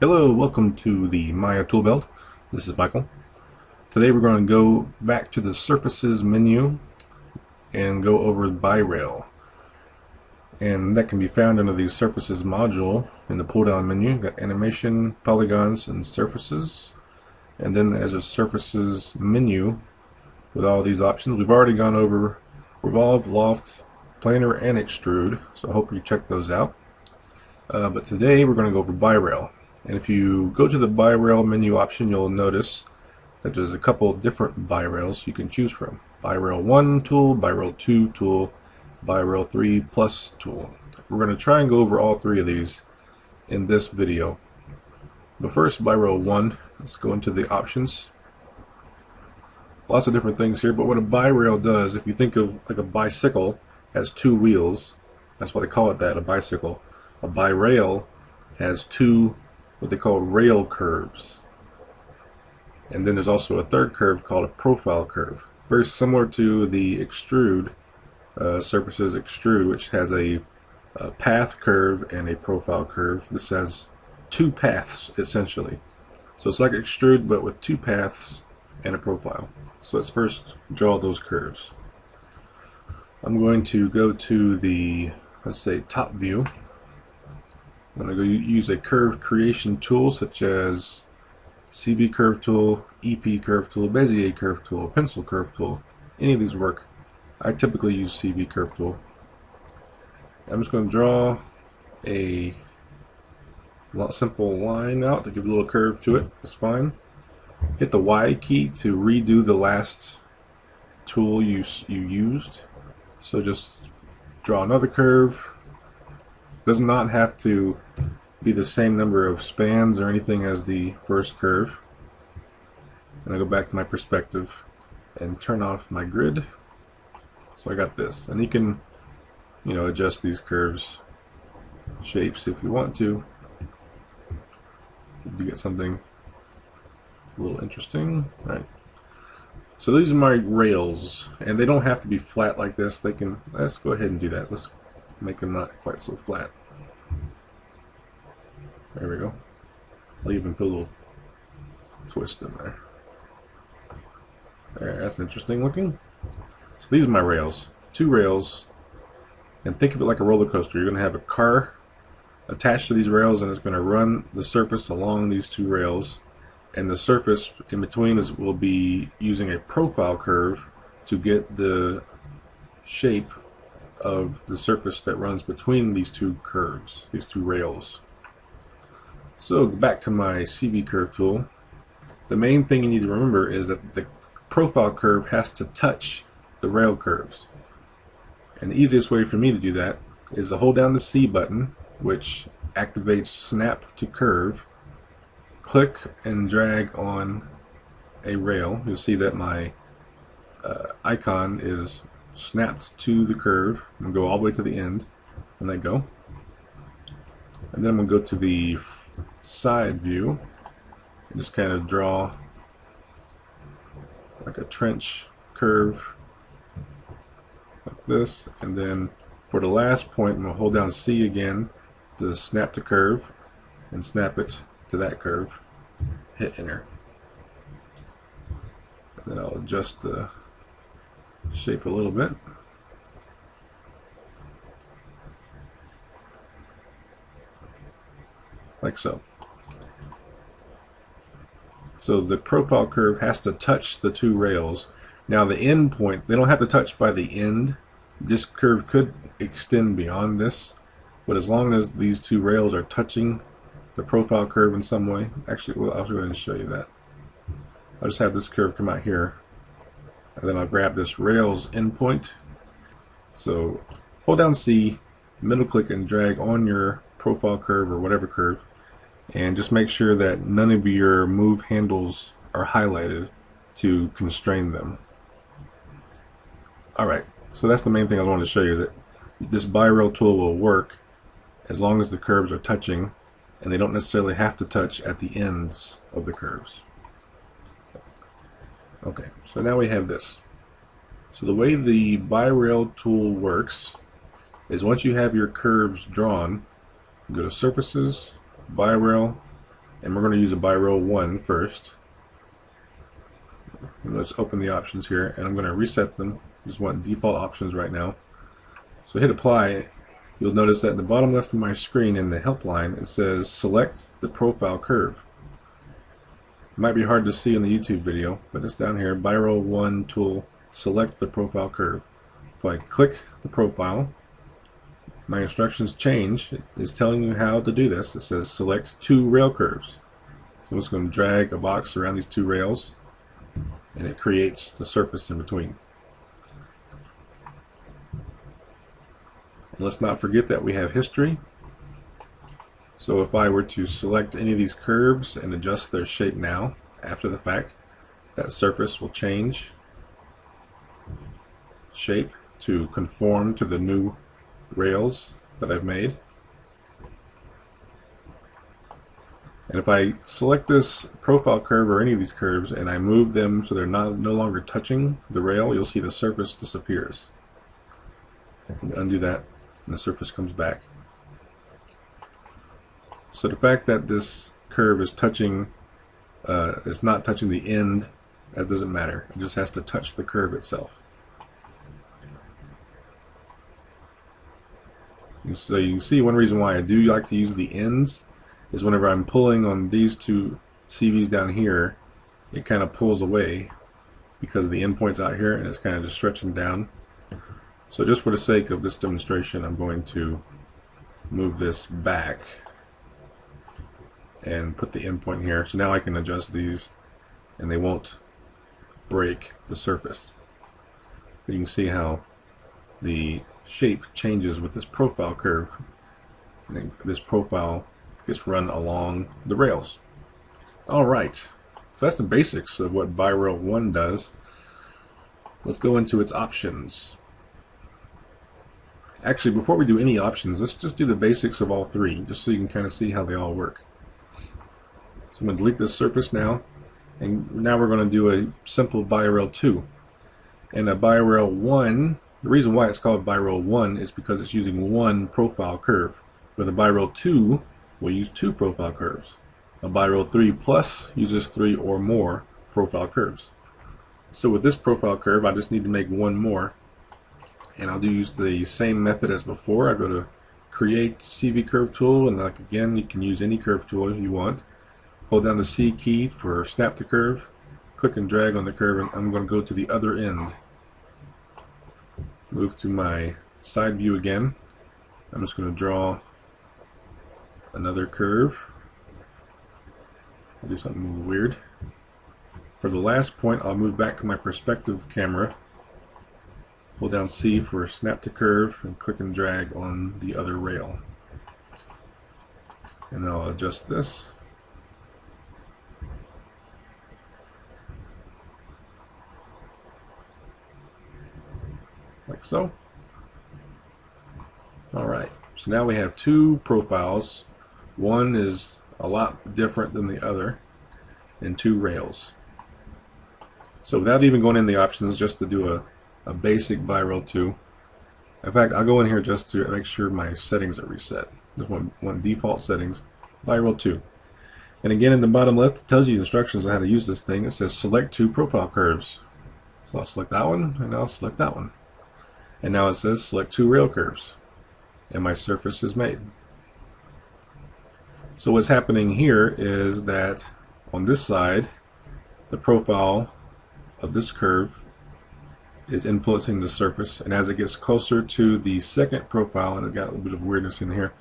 Hello, welcome to the Maya Toolbelt. This is Michael. Today we're going to go back to the Surfaces menu and go over Birail. And that can be found under the Surfaces module in the pull-down menu. You've got Animation, Polygons, and Surfaces. And then there's a Surfaces menu with all these options. We've already gone over Revolve, Loft, Planar, and Extrude, so I hope you check those out. But today we're going to go over Birail. And if you go to the Birail menu option, you'll notice that there's a couple different Birails you can choose from. Birail 1 tool, Birail 2 tool, Birail 3 plus tool. We're going to try and go over all three of these in this video. But first, Birail 1, let's go into the options. Lots of different things here, but what a Birail does, if you think of like a bicycle has two wheels, that's why they call it that, a bicycle. A Birail has two what they call rail curves. And then there's also a third curve called a profile curve. Very similar to the extrude, Surfaces extrude, which has a path curve and a profile curve. This has two paths essentially. So it's like extrude but with two paths and a profile. So let's first draw those curves. I'm going to go to the, let's say, top view. I'm going to go use a curve creation tool such as CV curve tool, EP curve tool, Bezier curve tool, pencil curve tool. Any of these work. I typically use CV curve tool. I'm just going to draw a simple line out to give a little curve to it. That's fine. Hit the Y key to redo the last tool you used. So just draw another curve. Does not have to be the same number of spans or anything as the first curve. And I go back to my perspective and turn off my grid. So I got this, and you can, adjust these curves, shapes if you want to. You get something a little interesting, right? So these are my rails, and they don't have to be flat like this. They can. Let's go ahead and do that. Let's make them not quite so flat. There we go. I'll even put a little twist in there. There, that's interesting looking. So these are my rails. Two rails. And think of it like a roller coaster. You're going to have a car attached to these rails, and it's going to run the surface along these two rails. And the surface in between will be using a profile curve to get the shape of the surface that runs between these two curves, these two rails. So back to my CV curve tool. The main thing you need to remember is that the profile curve has to touch the rail curves. And the easiest way for me to do that is to hold down the C button, which activates snap to curve. Click and drag on a rail. You'll see that my icon is snapped to the curve and go all the way to the end, and let go. And then I'm going to go to the side view and just kind of draw like a trench curve like this, and then for the last point I'm going to hold down C again to snap to curve and snap it to that curve. Hit enter, and then I'll adjust the shape a little bit. Like so. So the profile curve has to touch the two rails. Now the end point, they don't have to touch by the end. This curve could extend beyond this, but as long as these two rails are touching the profile curve in some way, actually, well, I'll go ahead and show you that. I'll just have this curve come out here, and then I'll grab this rails endpoint. So hold down C, middle click and drag on your profile curve or whatever curve, and just make sure that none of your move handles are highlighted to constrain them. Alright, so that's the main thing I wanted to show you, is that this Birail tool will work as long as the curves are touching, and they don't necessarily have to touch at the ends of the curves. Okay, so now we have this. So the way the Birail tool works is once you have your curves drawn, go to Surfaces, Birail, and we're going to use a Birail 1 first. And let's open the options here, and I'm going to reset them. Just want default options right now. So hit apply. You'll notice that at the bottom left of my screen in the help line it says select the profile curve. It might be hard to see in the YouTube video, but it's down here, Birail 1 tool, select the profile curve. If I click the profile, my instructions change. It's telling you how to do this. It says select 2 rail curves. So I'm just going to drag a box around these 2 rails, and it creates the surface in between. And let's not forget that we have history. So if I were to select any of these curves and adjust their shape now, after the fact, that surface will change shape to conform to the new rails that I've made. And if I select this profile curve or any of these curves and I move them so they're no longer touching the rail, you'll see the surface disappears. I can undo that and the surface comes back. So the fact that this curve is touching, is not touching the end, that doesn't matter. It just has to touch the curve itself. And so you can see one reason why I do like to use the ends is whenever I'm pulling on these 2 CVs down here, it kind of pulls away because the end point's out here and it's kind of just stretching down. So just for the sake of this demonstration, I'm going to move this back and put the end point here. So now I can adjust these and they won't break the surface. But you can see how the shape changes with this profile curve. And this profile gets run along the rails. Alright, so that's the basics of what Birail 1 does. Let's go into its options. Actually, before we do any options, let's just do the basics of all 3, just so you can kind of see how they all work. So I'm going to delete this surface now, and now we're going to do a simple Birail 2. And a Birail 1, the reason why it's called Birail 1 is because it's using 1 profile curve. With a Birail 2, we'll use 2 profile curves. A Birail 3 Plus uses 3 or more profile curves. So with this profile curve, I just need to make 1 more. And I'll use the same method as before. I go to Create CV Curve Tool, and like again, you can use any curve tool you want. Hold down the C key for Snap to Curve. Click and drag on the curve, and I'm going to go to the other end. Move to my side view again. I'm just going to draw another curve. I'll do something a little weird. For the last point, I'll move back to my perspective camera. Hold down C for Snap to Curve and click and drag on the other rail. And I'll adjust this. Like so. Alright, so now we have 2 profiles. One is a lot different than the other, and 2 rails. So without even going in the options, just to do a basic Birail 2. In fact, I'll go in here just to make sure my settings are reset. Just one default settings, Birail 2. And again, in the bottom left, it tells you instructions on how to use this thing. It says select 2 profile curves. So I'll select that one, and I'll select that one. And now it says select 2 rail curves. And my surface is made. So what's happening here is that on this side, the profile of this curve is influencing the surface, and as it gets closer to the second profile, and it got a little bit of weirdness in here,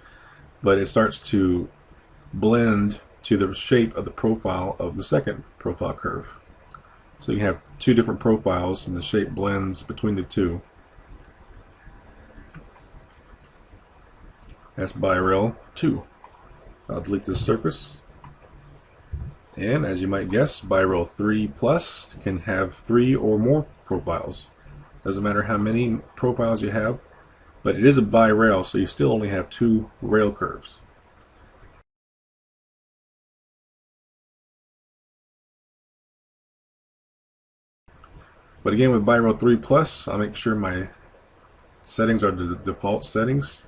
but it starts to blend to the shape of the profile of the second profile curve. So you have 2 different profiles and the shape blends between the 2. That's Birail 2. I'll delete this surface. And as you might guess, Birail 3 Plus can have 3 or more profiles. Doesn't matter how many profiles you have, but it is a bi-rail, so you still only have 2 rail curves. But again, with Birail 3 Plus, I'll make sure my settings are the default settings.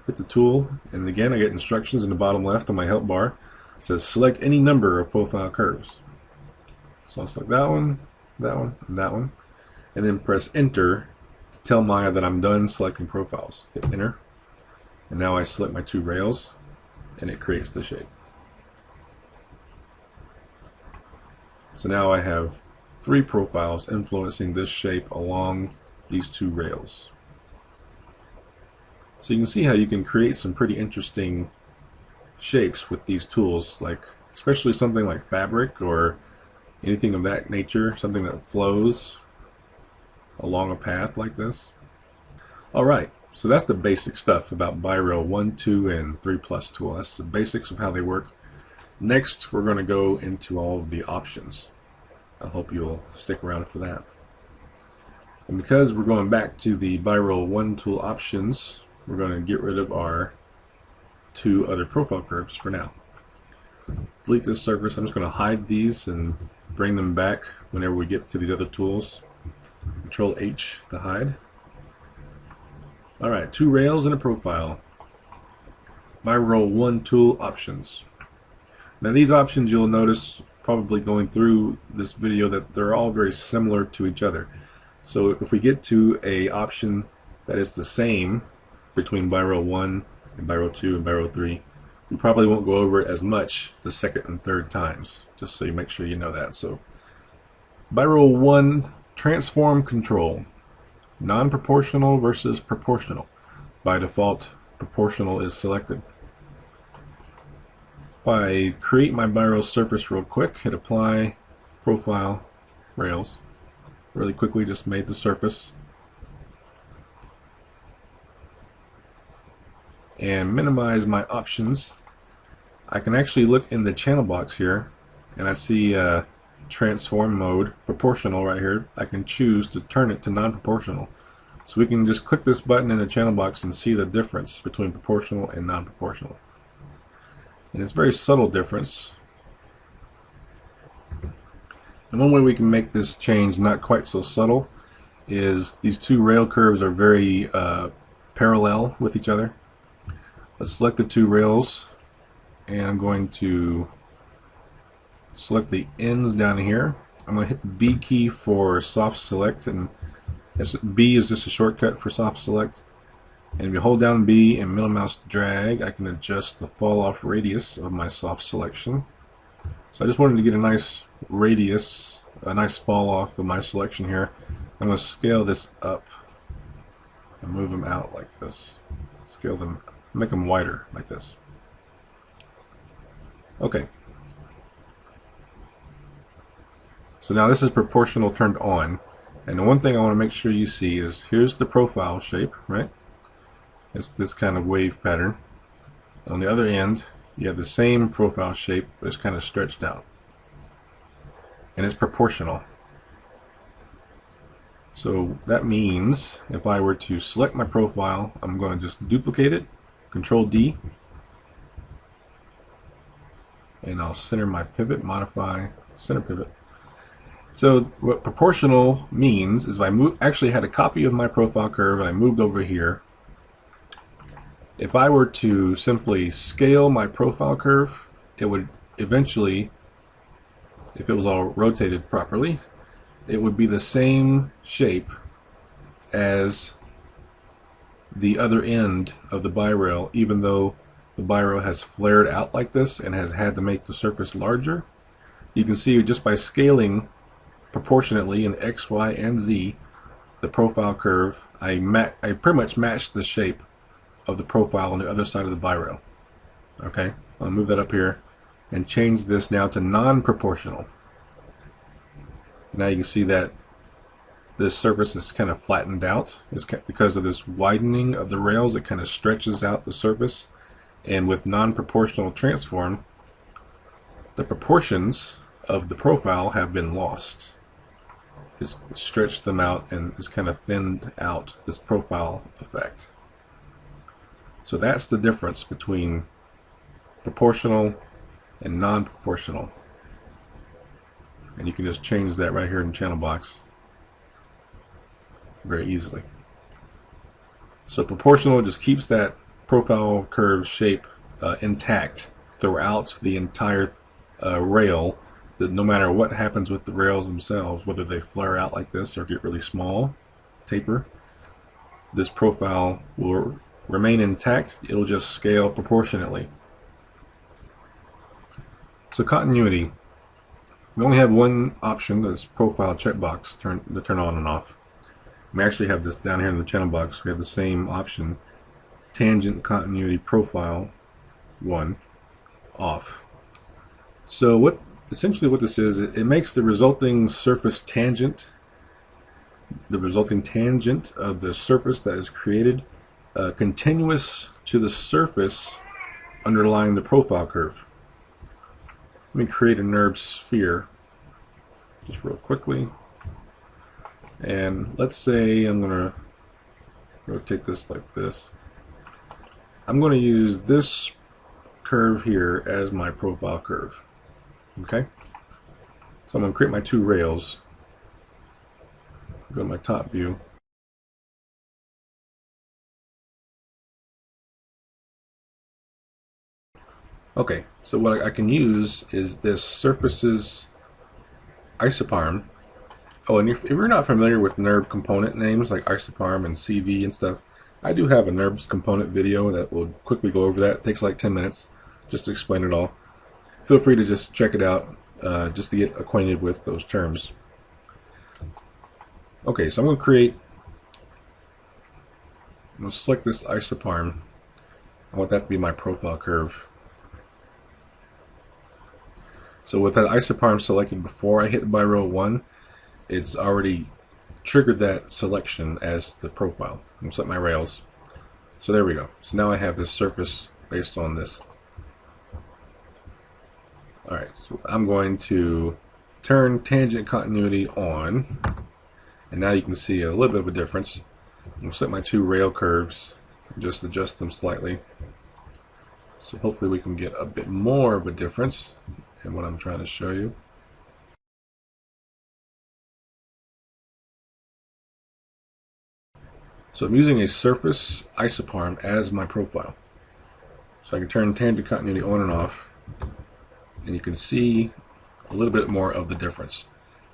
Hit the tool, and again I get instructions in the bottom left on my help bar. It says select any number of profile curves. So I'll select that one, and that one, and then press enter to tell Maya that I'm done selecting profiles. Hit enter, and now I select my two rails, and it creates the shape. So now I have 3 profiles influencing this shape along these 2 rails. So you can see how you can create some pretty interesting shapes with these tools, like especially something like fabric or anything of that nature, something that flows along a path like this. Alright, so that's the basic stuff about Birail 1, 2, and 3 Plus tool. That's the basics of how they work. Next, we're going to go into all of the options. I hope you'll stick around for that. And because we're going back to the Birail 1 tool options, we're going to get rid of our 2 other profile curves for now. Delete this surface. I'm just going to hide these and bring them back whenever we get to these other tools. Control H to hide. Alright, 2 rails and a profile. Birail 1 tool options. Now these options, you'll notice probably going through this video that they're all very similar to each other. So if we get to a option that is the same between Birail 1 and Birail 2 and Birail 3, we probably won't go over it as much the second and third times, just so you make sure you know that. So Birail 1, transform control, non-proportional versus proportional. By default, proportional is selected. If I create my Birail surface real quick, hit apply, profile, rails, really quickly just made the surface, and minimize my options, I can actually look in the channel box here and I see transform mode, proportional right here. I can choose to turn it to non-proportional. So we can just click this button in the channel box and see the difference between proportional and non-proportional. And it's a very subtle difference. And one way we can make this change not quite so subtle is these 2 rail curves are very parallel with each other. Let's select the 2 rails, and I'm going to select the ends down here. I'm going to hit the B key for soft select, and B is just a shortcut for soft select. And if you hold down B and middle mouse drag, I can adjust the fall off radius of my soft selection. So I just wanted to get a nice radius, a nice fall off of my selection here. I'm going to scale this up and move them out like this. Scale them, make them wider like this. Okay. So now this is proportional turned on. And the one thing I want to make sure you see is here's the profile shape, right? It's this kind of wave pattern. On the other end, you have the same profile shape, but it's kind of stretched out. And it's proportional. So that means if I were to select my profile, I'm going to just duplicate it, Control D, and I'll center my pivot, modify, center pivot. So what proportional means is if I actually had a copy of my profile curve and I moved over here, if I were to simply scale my profile curve, it would eventually, if it was all rotated properly, it would be the same shape as the other end of the Birail, even though the Birail has flared out like this and has had to make the surface larger. You can see just by scaling proportionately in X, Y, and Z, the profile curve, I pretty much matched the shape of the profile on the other side of the Birail. Okay, I'll move that up here and change this now to non-proportional. Now you can see that this surface is kind of flattened out. It's because of this widening of the rails, it kind of stretches out the surface. And with non-proportional transform, the proportions of the profile have been lost. It's stretched them out and it's kind of thinned out this profile effect. So that's the difference between proportional and non-proportional. And you can just change that right here in the channel box very easily. So proportional just keeps that profile curve shape intact, throughout the entire rail, that no matter what happens with the rails themselves, whether they flare out like this or get really small, taper, this profile will remain intact. It'll just scale proportionately. So continuity, we only have one option, this profile checkbox to turn on and off. We actually have this down here in the channel box. We have the same option, tangent continuity profile 1 off. So essentially what this is, it makes the resulting surface tangent, the resulting tangent of the surface that is created, continuous to the surface underlying the profile curve. Let me create a NURB sphere just real quickly, and let's say I'm going to rotate this like this. I'm going to use this curve here as my profile curve. Okay, so I'm going to create my two rails. Go to my top view. Okay, so what I can use is this surfaces isoparm. Oh, and if you're not familiar with NURB component names like isoparm and CV and stuff, I do have a NURBS component video that will quickly go over that. It takes like 10 minutes just to explain it all. Feel free to just check it out just to get acquainted with those terms. Okay, so I'm going to select this isoparm. I want that to be my profile curve. So with that isoparm selected before I hit Birail 1, it's already triggered that selection as the profile. I'm going to select my rails. So there we go. So now I have this surface based on this. Alright, so I'm going to turn tangent continuity on, and now you can see a little bit of a difference. I'm going to set my two rail curves and just adjust them slightly. So hopefully we can get a bit more of a difference in what I'm trying to show you. So I'm using a surface isoparm as my profile. So I can turn tangent continuity on and off, and you can see a little bit more of the difference.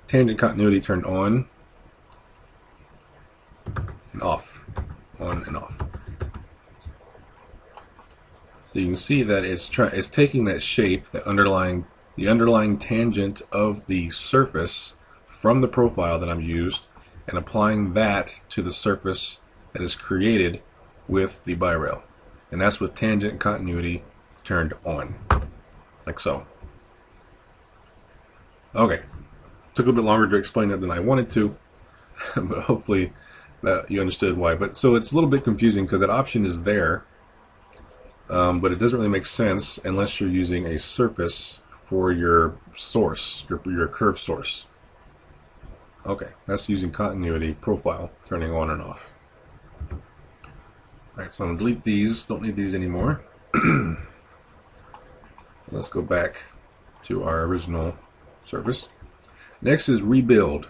Tangent continuity turned on and off, on and off. So you can see that it's taking that shape, the underlying tangent of the surface from the profile that I've used, and applying that to the surface that is created with the Birail. And that's with tangent continuity turned on, like so. Okay, took a little bit longer to explain that than I wanted to, but hopefully that you understood why. But so it's a little bit confusing because that option is there, but it doesn't really make sense unless you're using a surface for your source, your curve source. Okay, that's using continuity profile, turning on and off. Alright, so I'm going to delete these, don't need these anymore. Let's go back to our original surface. Next is rebuild,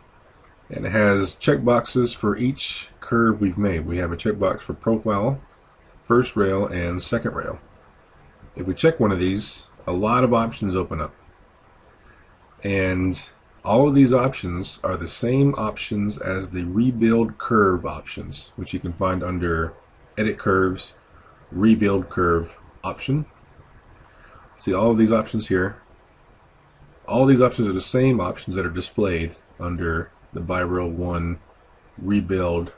and it has checkboxes for each curve we've made. We have a checkbox for profile, first rail, and second rail. If we check one of these, a lot of options open up, and all of these options are the same options as the rebuild curve options, which you can find under edit curves, rebuild curve option. See all of these options here. All these options are the same options that are displayed under the Birail 1 rebuild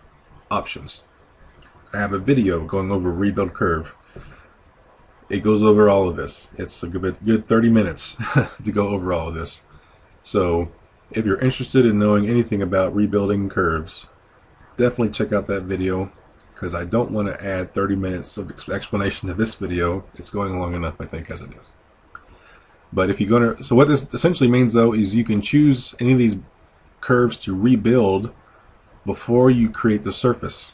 options. I have a video going over rebuild curve. It goes over all of this. It's a good 30 minutes to go over all of this. So if you're interested in knowing anything about rebuilding curves, definitely check out that video, because I don't want to add 30 minutes of explanation to this video. It's going long enough, I think, as it is. But if you're going to, so what this essentially means though is you can choose any of these curves to rebuild before you create the surface.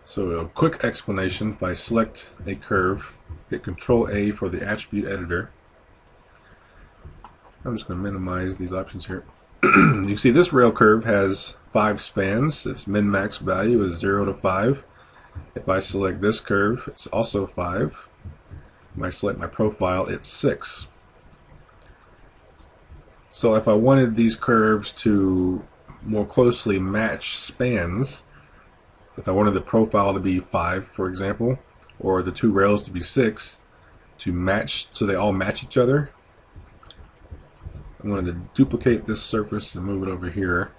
So a quick explanation: if I select a curve, hit Control A for the attribute editor. I'm just going to minimize these options here. You see this rail curve has 5 spans. Its min-max value is 0 to 5. If I select this curve, it's also 5. when I select my profile, it's 6. So if I wanted these curves to more closely match spans, if I wanted the profile to be 5, for example, or the two rails to be 6, to match so they all match each other, I'm going to duplicate this surface and move it over here,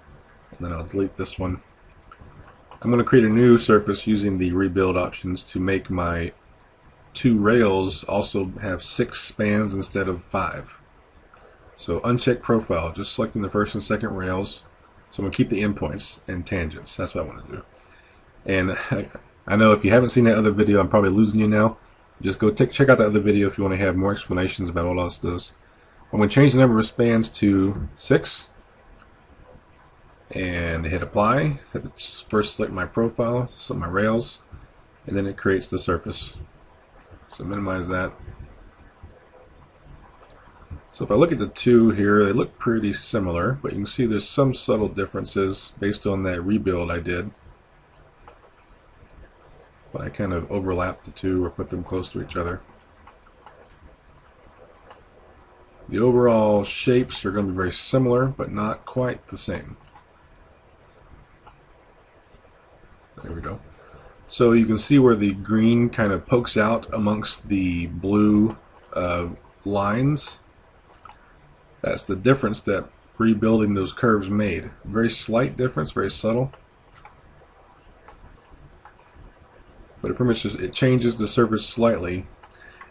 and then I'll delete this one. I'm going to create a new surface using the rebuild options to make my two rails also have 6 spans instead of 5. So uncheck profile, just selecting the first and second rails. So I'm going to keep the endpoints and tangents. That's what I want to do. And I know if you haven't seen that other video, I'm probably losing you now. Just go check out that other video if you want to have more explanations about what all this does. I'm going to change the number of spans to 6. And hit apply. First select my profile, select my rails, and then it creates the surface. So minimize that. So if I look at the two here, they look pretty similar, but you can see there's some subtle differences based on that rebuild I did. But I kind of overlap the two or put them close to each other. The overall shapes are going to be very similar, but not quite the same. There we go. So you can see where the green kind of pokes out amongst the blue lines. That's the difference that rebuilding those curves made. Very slight difference, very subtle. But it pretty much just, it changes the surface slightly.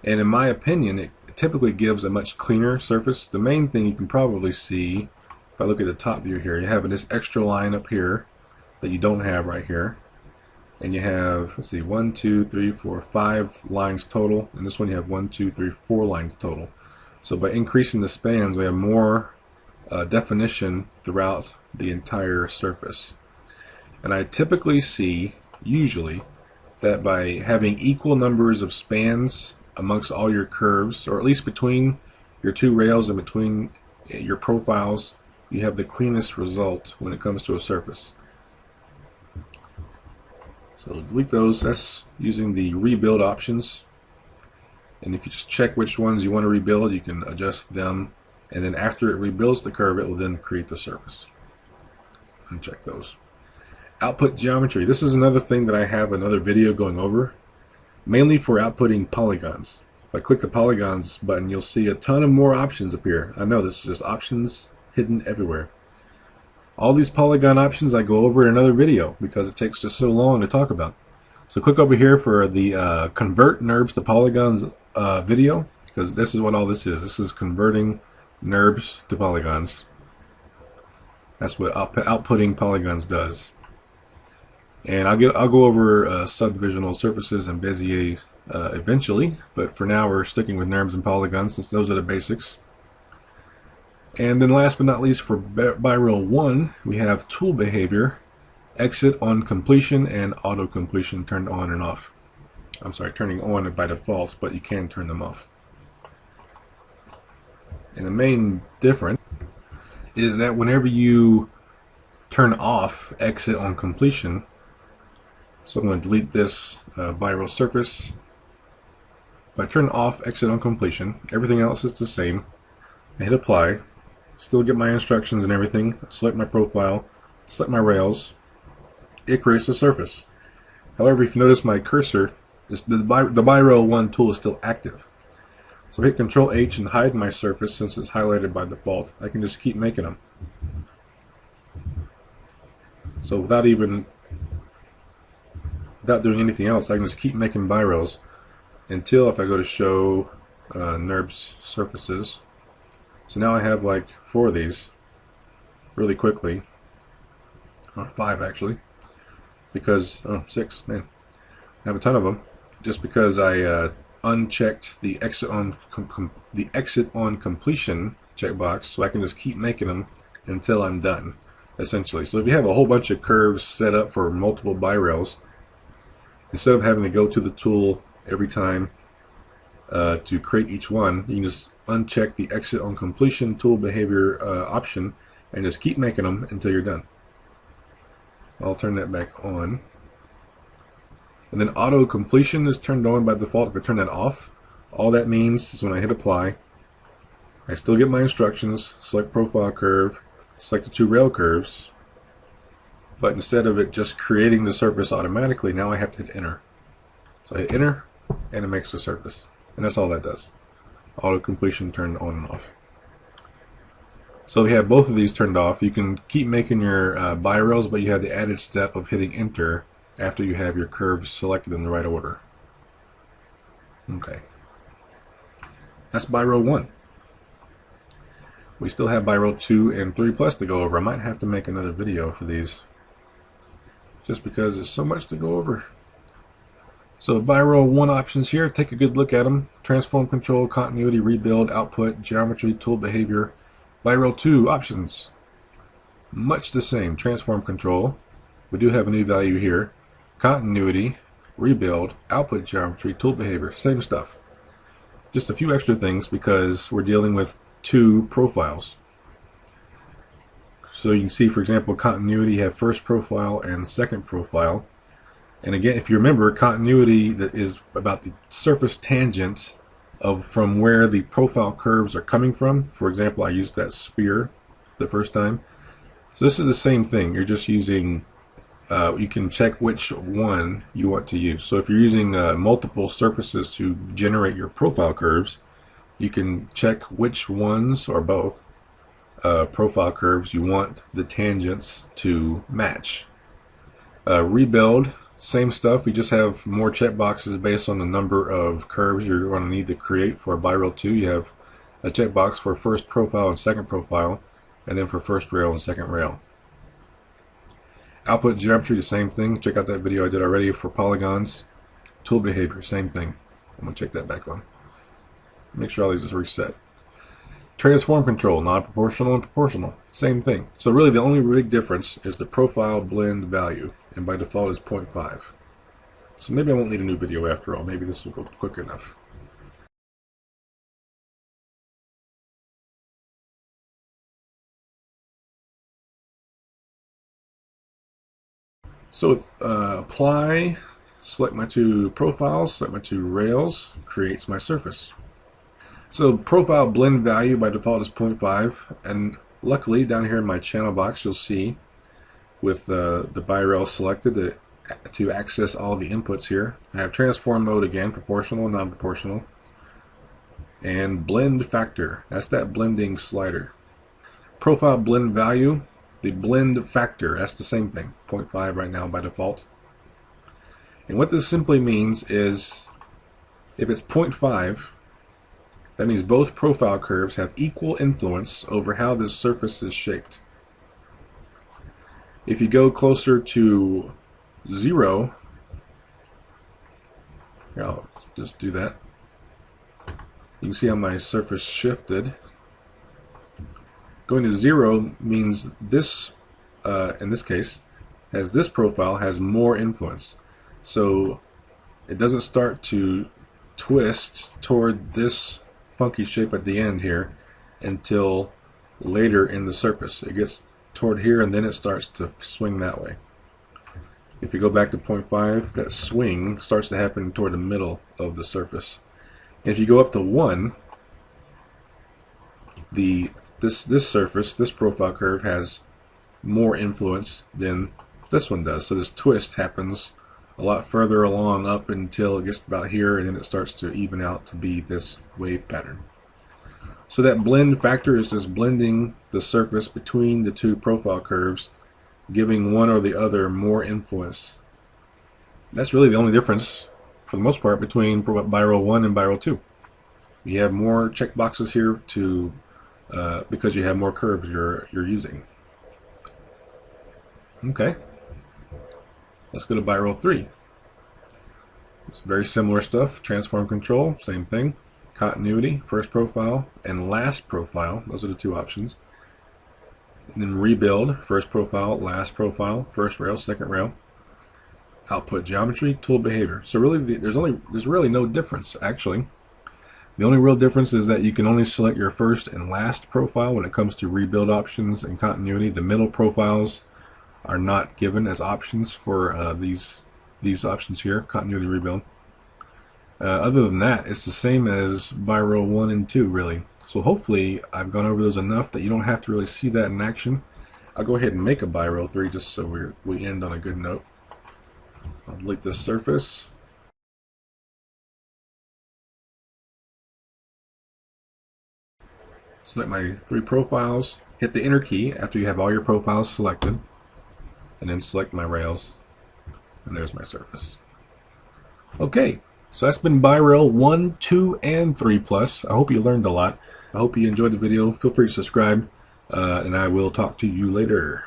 And in my opinion, it typically gives a much cleaner surface. The main thing you can probably see, if I look at the top view here, you have this extra line up here that you don't have right here. And you have, let's see, 1, 2, 3, 4, 5 lines total. And this one you have 1, 2, 3, 4 lines total. So by increasing the spans, we have more definition throughout the entire surface. And I typically see, usually, that by having equal numbers of spans amongst all your curves, or at least between your two rails and between your profiles, you have the cleanest result when it comes to a surface. So delete those. That's using the rebuild options. And if you just check which ones you want to rebuild, you can adjust them. And then after it rebuilds the curve, it will then create the surface. Uncheck those. Output geometry. This is another thing that I have another video going over, mainly for outputting polygons. If I click the polygons button, you'll see a ton of more options appear. I know this is just options hidden everywhere. All these polygon options I go over in another video because it takes just so long to talk about. So click over here for the convert NURBS to polygons video, because this is what all this is. This is converting NURBS to polygons. That's what outputting polygons does. And I'll go over subdivisional surfaces and Bezier eventually, but for now we're sticking with NURBS and polygons since those are the basics. And then last but not least, for Birail 1, we have tool behavior, exit on completion, and auto completion turned on and off. I'm sorry, turning on by default, but you can turn them off. And the main difference is that whenever you turn off exit on completion, so I'm going to delete this Birail surface. If I turn off exit on completion, everything else is the same. I hit apply, still get my instructions and everything, select my profile, select my rails, it creates the surface. However, if you notice my cursor, the Birail 1 tool is still active. So hit Control H and hide my surface since it's highlighted by default. I can just keep making them. So without doing anything else, I can just keep making Birails until, if I go to show NURBS surfaces. So now I have like 4 of these really quickly, or 5 actually, because 6, man, I have a ton of them, just because I unchecked the exit on completion checkbox, so I can just keep making them until I'm done, essentially. So if you have a whole bunch of curves set up for multiple Birails, instead of having to go to the tool every time to create each one, you can just uncheck the exit on completion tool behavior option and just keep making them until you're done. I'll turn that back on. And then auto completion is turned on by default. If I turn that off, All that means is when I hit apply, I still get my instructions, select profile curve, select the two rail curves, but instead of it just creating the surface automatically, now I have to hit enter. So I hit enter, and it makes the surface. And that's all that does. Auto completion turned on and off. So if you have both of these turned off, you can keep making your birails, but you have the added step of hitting enter after you have your curves selected in the right order. Okay. That's Birail 1. We still have Birail 2 and 3 Plus to go over. I might have to make another video for these, just because there's so much to go over. So Birail 1 options here, take a good look at them. Transform control, continuity, rebuild, output, geometry, tool behavior. Birail 2 options, much the same. Transform control, we do have a new value here. Continuity, rebuild, output geometry, tool behavior, same stuff. Just a few extra things because we're dealing with two profiles. So you can see, for example, continuity, you have first profile and second profile. And again, if you remember, continuity that is about the surface tangent of from where the profile curves are coming from. For example, I used that sphere the first time. So this is the same thing. You're just using, you can check which one you want to use. So if you're using multiple surfaces to generate your profile curves, you can check which ones or both profile curves you want the tangents to match. Rebuild, same stuff. We just have more checkboxes based on the number of curves you're going to need to create. For Birail 2, you have a checkbox for first profile and second profile, and then for first rail and second rail. Output geometry, the same thing. Check out that video I did already for polygons. Tool behavior, same thing. I'm going to check that back on. Make sure all these is reset. Transform control, non-proportional and proportional, same thing. So really the only big difference is the profile blend value, and by default is 0.5. So maybe I won't need a new video after all. Maybe this will go quick enough. So with apply, select my two profiles, select my two rails, creates my surface. So profile blend value by default is 0.5, and luckily down here in my channel box you'll see with the Birail selected to access all the inputs here. I have transform mode again, proportional, non-proportional, and blend factor. That's that blending slider. Profile blend value, the blend factor, that's the same thing, 0.5 right now by default. And what this simply means is if it's 0.5, that means both profile curves have equal influence over how this surface is shaped. If you go closer to 0, here, I'll just do that. You can see how my surface shifted. Going to 0 means this, in this case, as this profile has more influence. So it doesn't start to twist toward this funky shape at the end here until later in the surface. It gets toward here and then it starts to swing that way. If you go back to 0.5, that swing starts to happen toward the middle of the surface. If you go up to 1, this surface, this profile curve has more influence than this one does. So this twist happens a lot further along up until it gets about here, and then it starts to even out to be this wave pattern. So that blend factor is just blending the surface between the two profile curves, giving one or the other more influence. That's really the only difference, for the most part, between Birail 1 and Birail 2. You have more checkboxes here to because you have more curves you're using. Okay. Let's go to Birail 3. It's very similar stuff. Transform control, same thing. Continuity, first profile, and last profile. Those are the two options. And then rebuild, first profile, last profile, first rail, second rail. Output geometry, tool behavior. So really, there's really no difference actually. The only real difference is that you can only select your first and last profile when it comes to rebuild options and continuity. The middle profiles are not given as options for these options here, continuity, rebuild. Other than that, it's the same as Birail 1 and 2, really. So hopefully I've gone over those enough that you don't have to really see that in action. I'll go ahead and make a Birail 3 just so we end on a good note. I'll delete this surface. Select my 3 profiles, hit the enter key after you have all your profiles selected, and then select my rails, and there's my surface. Okay, so that's been Birail 1, 2, and 3+. I hope you learned a lot. I hope you enjoyed the video. Feel free to subscribe, and I will talk to you later.